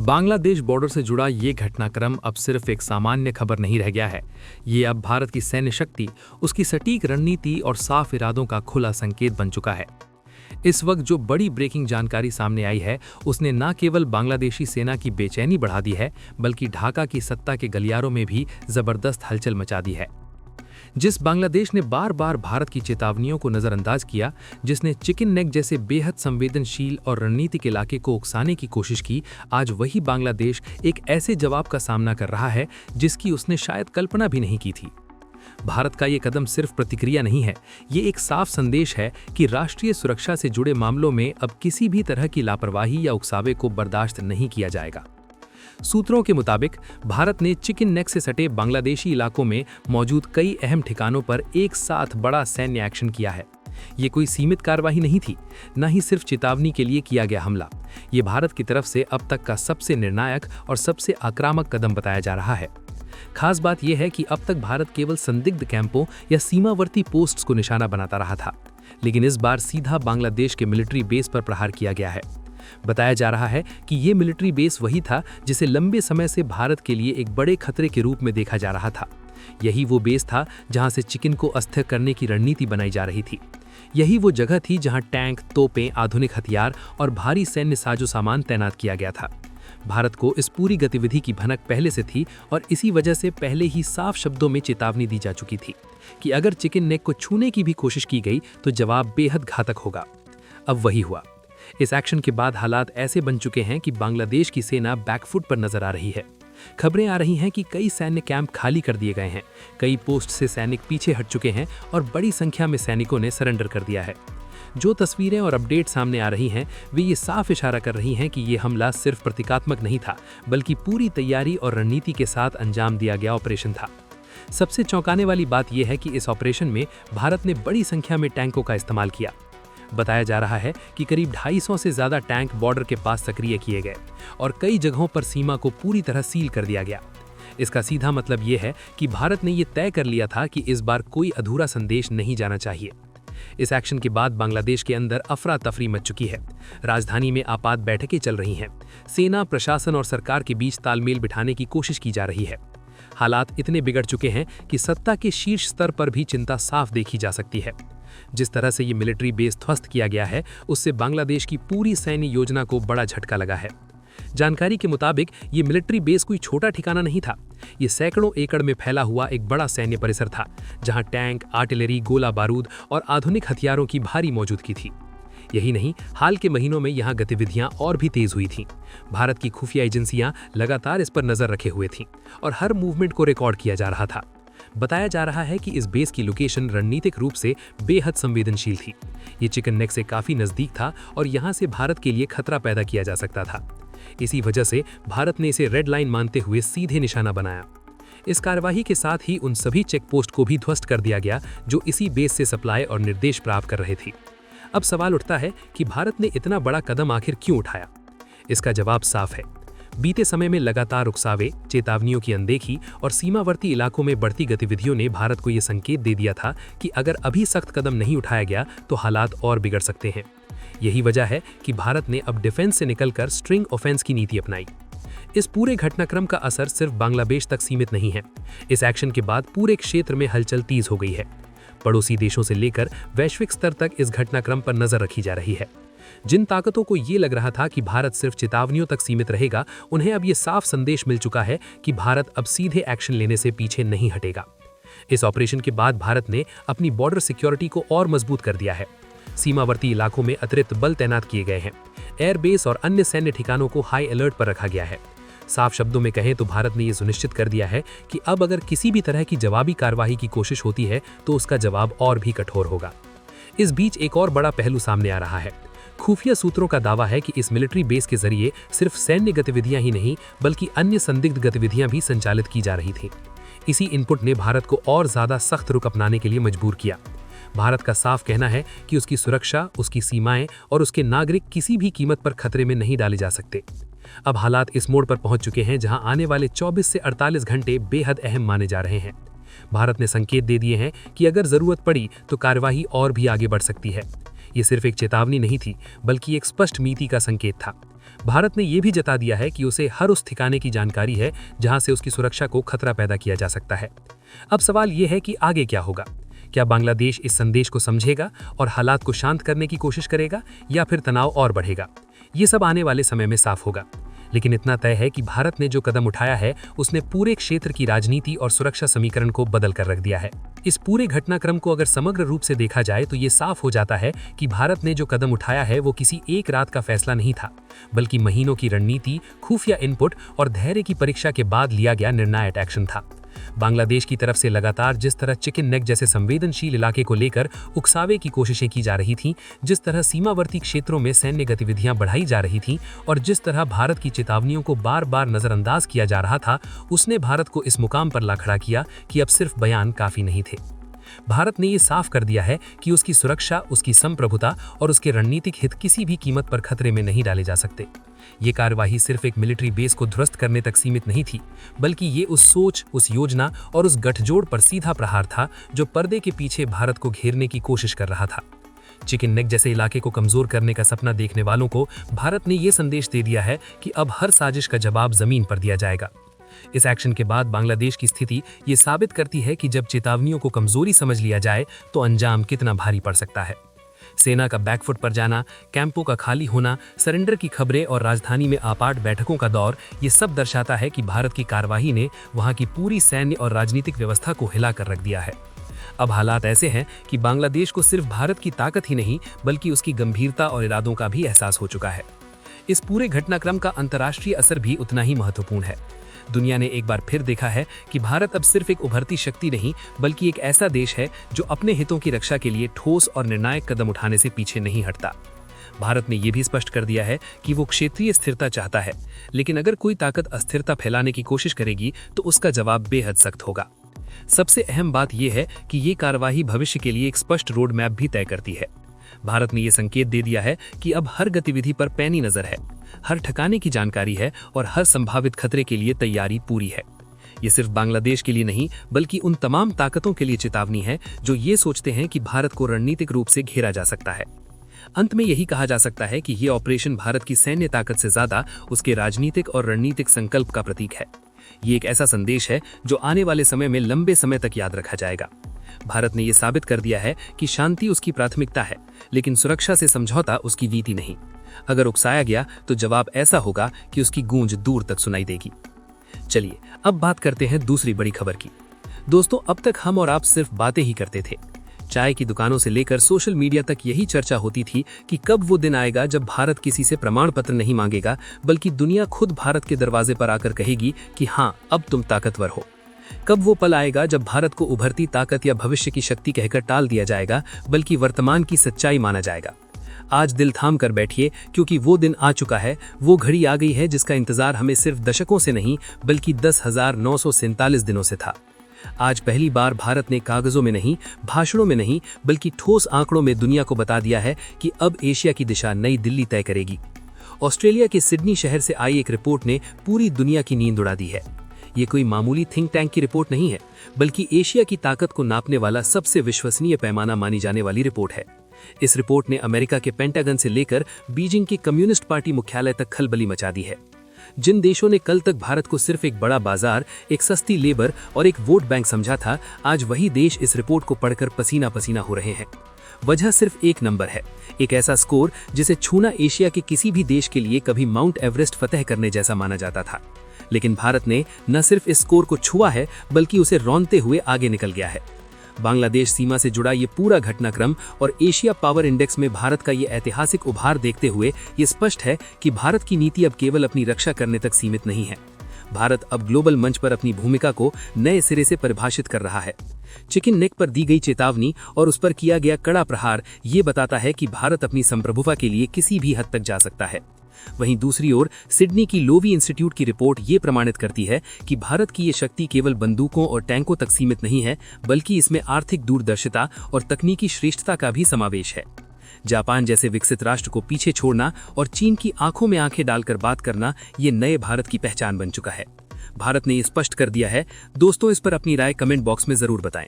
Bangladesh border से जुड़ा ये घटनाक्रम अब सिर्फ एक सामान्य खबर नहीं रह गया है। ये अब भारत की सैन्य शक्ति, उसकी सटीक रणनीति और साफ इरादों का खुला संकेत बन चुका है। इस वक्त जो बड़ी ब्रेकिंग जानकारी सामने आई है, उसने न केवल बांग्लादेशी सेना की बेचैनी बढ़ा दी है, बल्कि ढाका की सत्ता के गलियारों में भी जबरदस्त हलचल मचा दी है। जिस बांग्लादेश ने बार बार भारत की चेतावनियों को नजरअंदाज किया, जिसने चिकन नेक जैसे बेहद संवेदनशील और रणनीतिक इलाके को उकसाने की कोशिश की, आज वही बांग्लादेश एक ऐसे जवाब का सामना कर रहा है जिसकी उसने शायद कल्पना भी नहीं की थी। भारत का ये कदम सिर्फ प्रतिक्रिया नहीं है, ये एक साफ संदेश है कि राष्ट्रीय सुरक्षा से जुड़े मामलों में अब किसी भी तरह की लापरवाही या उकसावे को बर्दाश्त नहीं किया जाएगा। सूत्रों के मुताबिक भारत ने चिकन नेक से सटे बांग्लादेशी इलाकों में मौजूद कई अहम ठिकानों पर एक साथ बड़ा सैन्य एक्शन किया है। ये कोई सीमित कार्रवाई नहीं थी, न ही सिर्फ चेतावनी के लिए किया गया हमला। ये भारत की तरफ से अब तक का सबसे निर्णायक और सबसे आक्रामक कदम बताया जा रहा है। खास बात यह है कि अब तक भारत केवल संदिग्ध कैंपों या सीमावर्ती पोस्ट्स को निशाना बनाता रहा था, लेकिन इस बार सीधा बांग्लादेश के मिलिट्री बेस पर प्रहार किया गया है। बताया जा रहा है कि ये मिलिट्री बेस वही था जिसे लंबे समय से भारत के लिए एक बड़े खतरे के रूप में देखा जा रहा था। यही वो बेस था जहां से चिकन को अस्थिर करने की रणनीति बनाई जा रही थी। यही वो जगह थी जहां टैंक, तोपें, आधुनिक हथियार और भारी सैन्य साजो सामान तैनात किया गया था। भारत को इस पूरी गतिविधि की भनक पहले से थी और इसी वजह से पहले ही साफ शब्दों में चेतावनी दी जा चुकी थी कि अगर चिकन नेक को छूने की भी कोशिश की गई तो जवाब बेहद घातक होगा। अब वही हुआ। इस एक्शन के बाद हालात ऐसे बन चुके हैं कि बांग्लादेश की सेना बैकफुट पर नजर आ रही है। खबरें आ रही हैं कि कई सैन्य कैंप खाली कर दिए गए हैं, कई पोस्ट से सैनिक पीछे हट चुके हैं और बड़ी संख्या में सैनिकों ने सरेंडर कर दिया है। जो तस्वीरें और अपडेट सामने आ रही हैं, वे ये साफ इशारा कर रही हैं कि ये हमला सिर्फ प्रतीकात्मक नहीं था, बल्कि पूरी तैयारी और रणनीति के साथ अंजाम दिया गया ऑपरेशन था। सबसे चौंकाने वाली बात यह है कि इस ऑपरेशन में भारत ने बड़ी संख्या में टैंकों का इस्तेमाल किया। बताया जा रहा है कि करीब 250 से ज्यादा टैंक बॉर्डर के पास सक्रिय किए गए और कई जगहों पर सीमा को पूरी तरह सील कर दिया गया। इसका सीधा मतलब ये है कि भारत ने ये तय कर लिया था कि इस बार कोई अधूरा संदेश नहीं जाना चाहिए। इस एक्शन के बाद बांग्लादेश के अंदर अफरा तफरी मच चुकी है। राजधानी में आपात बैठकें चल रही हैं। सेना, प्रशासन और सरकार के बीच तालमेल बिठाने की कोशिश की जा रही है। हालात इतने बिगड़ चुके हैं कि सत्ता के शीर्ष स्तर पर भी चिंता साफ देखी जा सकती है। जिस तरह से ये मिलिट्री बेस ध्वस्त किया गया है, उससे बांग्लादेश की पूरी सैन्य योजना को बड़ा झटका लगा है। जानकारी के मुताबिक ये मिलिट्री बेस कोई छोटा ठिकाना नहीं था। ये सैकड़ों एकड़ में फैला हुआ एक बड़ा सैन्य परिसर था, जहां टैंक, आर्टिलरी, गोला बारूद और आधुनिक हथियारों की भारी मौजूदगी थी। यही नहीं, हाल के महीनों में यहाँ गतिविधियां और भी तेज हुई थीं। भारत की खुफिया एजेंसियां लगातार इस पर नजर रखे हुए थीं और हर मूवमेंट को रिकॉर्ड किया जा रहा था। बताया जा रहा है कि इस बेस की लोकेशन रणनीतिक रूप से बेहद संवेदनशील थी। ये चिकन नेक से काफी नजदीक था और यहाँ से भारत के लिए खतरा पैदा किया जा सकता था। इसी वजह से भारत ने इसे रेड लाइन मानते हुए सीधे निशाना बनाया। इस कार्यवाही के साथ ही उन सभी चेक पोस्ट को भी ध्वस्त कर दिया गया जो इसी बेस से सप्लाई और निर्देश प्राप्त कर रहे थे। अब सवाल उठता है कि भारत ने इतना बड़ा कदम आखिर क्यों उठाया? इसका जवाब साफ है। बीते समय में लगातार उकसावे, चेतावनियों की अनदेखी और सीमावर्ती इलाकों में बढ़ती गतिविधियों ने भारत को यह संकेत दे दिया था कि अगर अभी सख्त कदम नहीं उठाया गया तो हालात और बिगड़ सकते हैं। यही वजह है कि भारत ने अब डिफेंस से निकलकर स्ट्रिंग ऑफेंस की नीति अपनाई। इस पूरे घटनाक्रम का असर सिर्फ बांग्लादेश तक सीमित नहीं है। इस एक्शन के बाद पूरे क्षेत्र में हलचल तेज हो गई है। पड़ोसी देशों से लेकर वैश्विक स्तर तक इस घटनाक्रम पर नजर रखी जा रही है। जिन ताकतों को ये लग रहा था कि भारत सिर्फ चेतावनियों तक सीमित रहेगा, उन्हें अब ये साफ संदेश मिल चुका है कि भारत अब सीधे एक्शन लेने से पीछे नहीं हटेगा। इस ऑपरेशन के बाद भारत ने अपनी बॉर्डर सिक्योरिटी को और मजबूत कर दिया है। सीमावर्ती इलाकों में अतिरिक्त बल तैनात किए गए हैं। एयरबेस और अन्य सैन्य ठिकानों को हाई अलर्ट पर रखा गया है। साफ शब्दों में कहें तो भारत ने यह सुनिश्चित कर दिया है कि अब अगर किसी भी तरह की जवाबी कार्रवाई की कोशिश होती है तो उसका जवाब और भी कठोर होगा। इस बीच एक और बड़ा पहलू सामने आ रहा है। खुफिया सूत्रों का दावा है कि इस मिलिट्री बेस के जरिए सिर्फ सैन्य गतिविधियां ही नहीं, बल्कि अन्य संदिग्ध गतिविधियां भी संचालित की जा रही थीं। इसी इनपुट ने भारत को और ज्यादा सख्त रुख अपनाने के लिए मजबूर किया। भारत का साफ कहना है कि उसकी सुरक्षा, उसकी सीमाएं और उसके नागरिक किसी भी कीमत पर खतरे में नहीं डाले जा सकते। अब हालात इस मोड़ पर पहुंच चुके हैं जहां आने वाले 24 से 48 घंटे बेहद अहम माने जा रहे हैं। भारत ने संकेत दे दिए हैं कि अगर जरूरत पड़ी तो कार्यवाही और भी आगे बढ़ सकती है। ये सिर्फ एक चेतावनी नहीं थी, बल्कि एक स्पष्ट नीति का संकेत था। भारत ने यह भी जता दिया है कि उसे हर उस ठिकाने की जानकारी है जहां से उसकी सुरक्षा को खतरा पैदा किया जा सकता है। अब सवाल यह है कि आगे क्या होगा? क्या बांग्लादेश इस संदेश को समझेगा और हालात को शांत करने की कोशिश करेगा, या फिर तनाव और बढ़ेगा? ये सब आने वाले समय में साफ होगा। लेकिन इतना तय है कि भारत ने जो कदम उठाया है उसने पूरे क्षेत्र की राजनीति और सुरक्षा समीकरण को बदल कर रख दिया है। इस पूरे घटनाक्रम को अगर समग्र रूप से देखा जाए तो ये साफ हो जाता है कि भारत ने जो कदम उठाया है वो किसी एक रात का फैसला नहीं था, बल्कि महीनों की रणनीति, खुफिया इनपुट और धैर्य की परीक्षा के बाद लिया गया निर्णायक एक्शन था। बांग्लादेश की तरफ से लगातार जिस तरह चिकन नेक जैसे संवेदनशील इलाके को लेकर उकसावे की कोशिशें की जा रही थीं, जिस तरह सीमावर्ती क्षेत्रों में सैन्य गतिविधियां बढ़ाई जा रही थीं और जिस तरह भारत की चेतावनियों को बार बार नजरअंदाज किया जा रहा था, उसने भारत को इस मुकाम पर ला खड़ा किया कि अब सिर्फ बयान काफी नहीं थे। भारत ने ये साफ कर दिया है कि उसकी सुरक्षा, उसकी संप्रभुता और उसके रणनीतिक हित किसी भी कीमत पर खतरे में नहीं डाले जा सकते। ये कार्यवाही सिर्फ एक मिलिट्री बेस को ध्वस्त करने तक सीमित नहीं थी, बल्कि ये उस सोच, उस योजना और उस गठजोड़ पर सीधा प्रहार था जो पर्दे के पीछे भारत को घेरने की कोशिश कर रहा था। चिकन नेक जैसे इलाके को कमजोर करने का सपना देखने वालों को भारत ने ये संदेश दे दिया है कि अब हर साजिश का जवाब जमीन पर दिया जाएगा। इस एक्शन के बाद बांग्लादेश की स्थिति ये साबित करती है कि जब चेतावनियों को कमजोरी समझ लिया जाए तो अंजाम कितना भारी पड़ सकता है। सेना का बैकफुट पर जाना, कैंपों का खाली होना, सरेंडर की खबरें और राजधानी में आपाट बैठकों का दौर, ये सब दर्शाता है कि भारत की कार्यवाही ने वहां की पूरी सैन्य और राजनीतिक व्यवस्था को हिला कर रख दिया है। अब हालात ऐसे हैं कि बांग्लादेश को सिर्फ भारत की ताकत ही नहीं, बल्कि उसकी गंभीरता और इरादों का भी एहसास हो चुका है। इस पूरे घटनाक्रम का अंतर्राष्ट्रीय असर भी उतना ही महत्वपूर्ण है। दुनिया ने एक बार फिर देखा है कि भारत अब सिर्फ एक उभरती शक्ति नहीं, बल्कि एक ऐसा देश है जो अपने हितों की रक्षा के लिए ठोस और निर्णायक कदम उठाने से पीछे नहीं हटता। भारत ने यह भी स्पष्ट कर दिया है कि वो क्षेत्रीय स्थिरता चाहता है, लेकिन अगर कोई ताकत अस्थिरता फैलाने की कोशिश करेगी तो उसका जवाब बेहद सख्त होगा। सबसे अहम बात यह है कि ये कार्यवाही भविष्य के लिए एक स्पष्ट रोड मैप भी तय करती है। भारत ने यह संकेत दे दिया है कि अब हर गतिविधि पर पैनी नजर है, हर ठिकाने की जानकारी है और हर संभावित खतरे के लिए तैयारी पूरी है। ये सिर्फ बांग्लादेश के लिए नहीं, बल्कि उन तमाम ताकतों के लिए चेतावनी है जो ये सोचते हैं कि भारत को रणनीतिक रूप से घेरा जा सकता है। अंत में यही कहा जा सकता है कि ये ऑपरेशन भारत की सैन्य ताकत से ज्यादा उसके राजनीतिक और रणनीतिक संकल्प का प्रतीक है। ये एक ऐसा संदेश है जो आने वाले समय में लंबे समय तक याद रखा जाएगा। भारत ने यह साबित कर दिया है कि शांति उसकी प्राथमिकता है, लेकिन सुरक्षा से समझौता उसकी नीति नहीं। अगर उकसाया गया तो जवाब ऐसा होगा कि उसकी गूंज दूर तक सुनाई देगी। चलिए अब बात करते हैं दूसरी बड़ी खबर की। दोस्तों, अब तक हम और आप सिर्फ बातें ही करते थे। चाय की दुकानों से लेकर सोशल मीडिया तक यही चर्चा होती थी कि कब वो दिन आएगा जब भारत किसी से प्रमाण पत्र नहीं मांगेगा, बल्कि दुनिया खुद भारत के दरवाजे पर आकर कहेगी कि हाँ, अब तुम ताकतवर हो। कब वो पल आएगा जब भारत को उभरती ताकत या भविष्य की शक्ति कहकर टाल दिया जाएगा, बल्कि वर्तमान की सच्चाई माना जाएगा। आज दिल थाम कर बैठिए, क्योंकि वो दिन आ चुका है, वो घड़ी आ गई है जिसका इंतजार हमें सिर्फ दशकों से नहीं, बल्कि 10,947 दिनों से था। आज पहली बार भारत ने कागजों में नहीं, भाषणों में नहीं, बल्कि ठोस आंकड़ों में दुनिया को बता दिया है कि अब एशिया की दिशा नई दिल्ली तय करेगी। ऑस्ट्रेलिया के सिडनी शहर से आई एक रिपोर्ट ने पूरी दुनिया की नींद उड़ा दी है। ये कोई मामूली थिंक टैंक की रिपोर्ट नहीं है, बल्कि एशिया की ताकत को नापने वाला सबसे विश्वसनीय पैमाना मानी जाने वाली रिपोर्ट है। इस रिपोर्ट ने अमेरिका के पेंटागन से लेकर बीजिंग की कम्युनिस्ट पार्टी मुख्यालय तक खलबली मचा दी है। जिन देशों ने कल तक भारत को सिर्फ एक बड़ा बाजार, एक सस्ती लेबर और एक वोट बैंक समझा था, आज वही देश इस रिपोर्ट को पढ़कर पसीना पसीना हो रहे हैं। वजह सिर्फ एक नंबर है, एक ऐसा स्कोर जिसे छूना एशिया के किसी भी देश के लिए कभी माउंट एवरेस्ट फतेह करने जैसा माना जाता था। लेकिन भारत ने न सिर्फ इस स्कोर को छुआ है, बल्कि उसे रौंदते हुए आगे निकल गया है। बांग्लादेश सीमा से जुड़ा ये पूरा घटनाक्रम और एशिया पावर इंडेक्स में भारत का ये ऐतिहासिक उभार देखते हुए ये स्पष्ट है कि भारत की नीति अब केवल अपनी रक्षा करने तक सीमित नहीं है। भारत अब ग्लोबल मंच पर अपनी भूमिका को नए सिरे से परिभाषित कर रहा है। चिकन नेक पर दी गई चेतावनी और उस पर किया गया कड़ा प्रहार ये बताता है कि भारत अपनी संप्रभुता के लिए किसी भी हद तक जा सकता है। वहीं दूसरी ओर सिडनी की लोवी इंस्टीट्यूट की रिपोर्ट ये प्रमाणित करती है कि भारत की ये शक्ति केवल बंदूकों और टैंकों तक सीमित नहीं है, बल्कि इसमें आर्थिक दूरदर्शिता और तकनीकी श्रेष्ठता का भी समावेश है। जापान जैसे विकसित राष्ट्र को पीछे छोड़ना और चीन की आंखों में आंखें डालकर बात करना ये नए भारत की पहचान बन चुका है। भारत ने ये स्पष्ट कर दिया है। दोस्तों, इस पर अपनी राय कमेंट बॉक्स में जरूर बताएं।